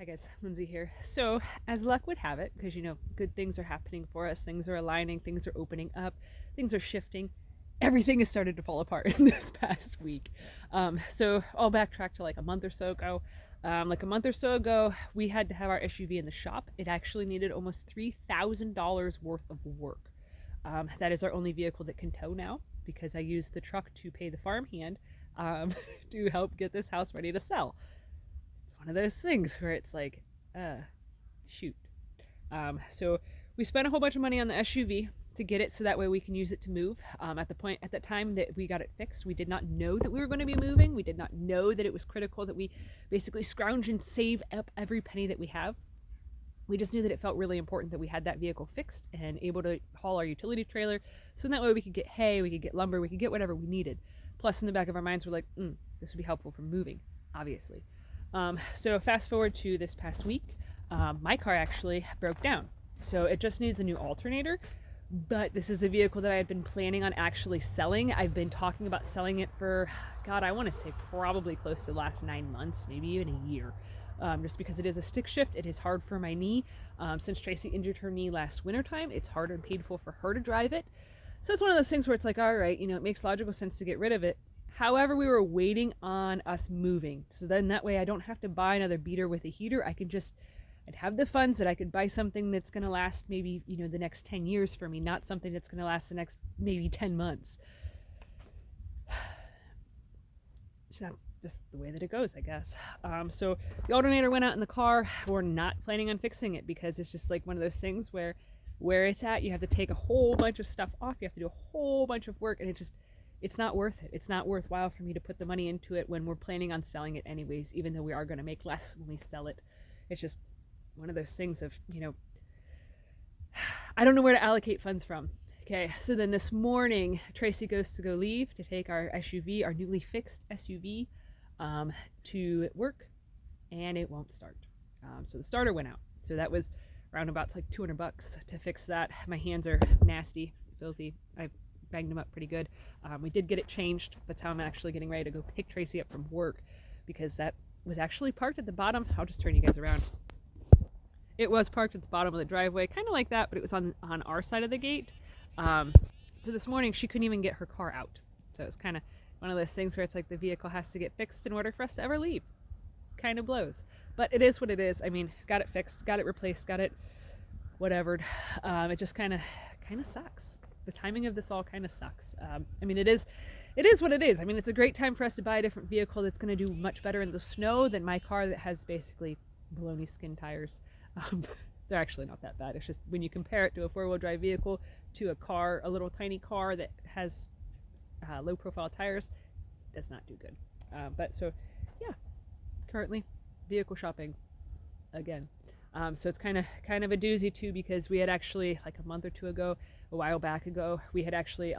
Hi guys, Lindsay here. So, as luck would have it, because good things are happening for us, things are aligning, things are opening up, things are shifting, everything has started to fall apart in this past week. So, I'll backtrack to like a month or so ago. We had to have our SUV in the shop. It actually needed almost $3,000 worth of work. That is our only vehicle that can tow now because I used the truck to pay the farmhand to help get this house ready to sell. It's one of those things where it's like, shoot. So we spent a whole bunch of money on the SUV to get it so that way we can use it to move. At that time that we got it fixed, we did not know that we were going to be moving. We did not know that it was critical that we basically scrounge and save up every penny that we have. We just knew that it felt really important that we had that vehicle fixed and able to haul our utility trailer. So that way we could get hay, we could get lumber, we could get whatever we needed. Plus in the back of our minds, we're like, this would be helpful for moving, obviously. So fast forward to this past week, my car actually broke down. So it just needs a new alternator, but this is a vehicle that I had been planning on actually selling. I've been talking about selling it for, God, I want to say probably close to the last 9 months, maybe even a year. Just because it is a stick shift, it is hard for my knee. Since Tracy injured her knee last wintertime, it's hard and painful for her to drive it. So it's one of those things where it's like, all right, it makes logical sense to get rid of it. However, we were waiting on us moving. So then that way I don't have to buy another beater with a heater. I'd have the funds that I could buy something that's going to last maybe, the next 10 years for me, not something that's going to last the next maybe 10 months. It's not just the way that it goes, I guess. So the alternator went out in the car. We're not planning on fixing it because it's just like one of those things where it's at, you have to take a whole bunch of stuff off. You have to do a whole bunch of work, and it's not worth it. It's not worthwhile for me to put the money into it when we're planning on selling it anyways, even though we are going to make less when we sell it. It's just one of those things of, I don't know where to allocate funds from. Okay, so then this morning, Tracy goes to go leave to take our SUV, our newly fixed SUV, to work, and it won't start. So the starter went out. So that was around about like $200 to fix that. My hands are nasty, filthy. I've banged them up pretty good. We did get it changed. That's how I'm actually getting ready to go pick Tracy up from work, because that was actually parked at the bottom. I'll just turn you guys around. It was parked at the bottom of the driveway, kind of like that, but it was on our side of the gate. So this morning she couldn't even get her car out. So it's kind of one of those things where it's like the vehicle has to get fixed in order for us to ever leave. Kind of blows, but it is what it is. I mean, got it fixed, got it replaced, got it whatevered. It just kind of sucks. The timing of this all kind of sucks. I mean, it is what it is. I mean, it's a great time for us to buy a different vehicle that's going to do much better in the snow than my car that has basically baloney skin tires. They're actually not that bad. It's just when you compare it to a 4-wheel drive vehicle to a little tiny car that has low profile tires, it does not do good. But so, yeah, currently vehicle shopping again. So it's kind of a doozy too, because we had actually, like a month or two ago, a while back ago, we had actually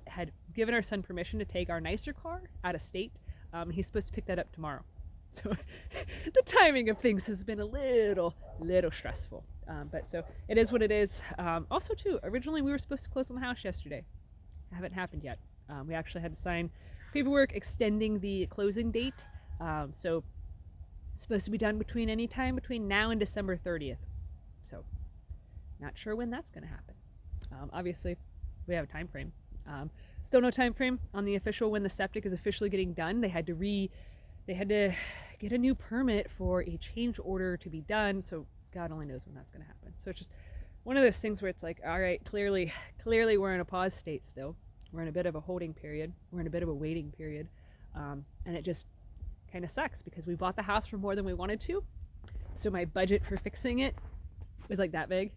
had given our son permission to take our nicer car out of state. He's supposed to pick that up tomorrow. So the timing of things has been a little stressful. But so it is what it is. Also too, originally we were supposed to close on the house yesterday. Haven't happened yet. We actually had to sign paperwork extending the closing date. So it's supposed to be done any time between now and December 30th. So not sure when that's going to happen. Obviously we have a time frame. Still no time frame on the official when the septic is officially getting done. They had to get a new permit for a change order to be done. So God only knows when that's going to happen. So it's just one of those things where it's like, all right, clearly we're in a pause state still. We're in a bit of a holding period. We're in a bit of a waiting period. And it just kind of sucks because we bought the house for more than we wanted to. So my budget for fixing it was like that big.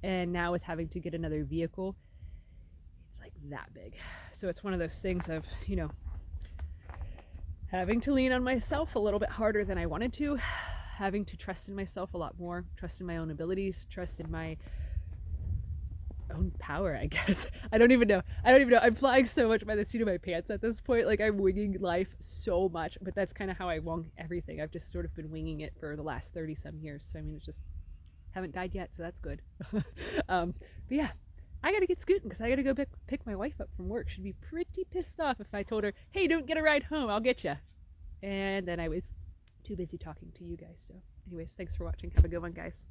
And now with having to get another vehicle, it's like that big. So it's one of those things of, having to lean on myself a little bit harder than I wanted to, having to trust in myself a lot more, trust in my own abilities, trust in my own power, I guess. I don't even know. I'm flying so much by the seat of my pants at this point. Like, I'm winging life so much, but that's kind of how I wing everything. I've just sort of been winging it for the last 30 some years. So I mean, it's just haven't died yet, so that's good. But yeah, I gotta get scooting because I gotta go pick my wife up from work. She'd be pretty pissed off if I told her, hey, don't get a ride home, I'll get you. And then I was too busy talking to you guys, so Anyways, thanks for watching. Have a good one, guys.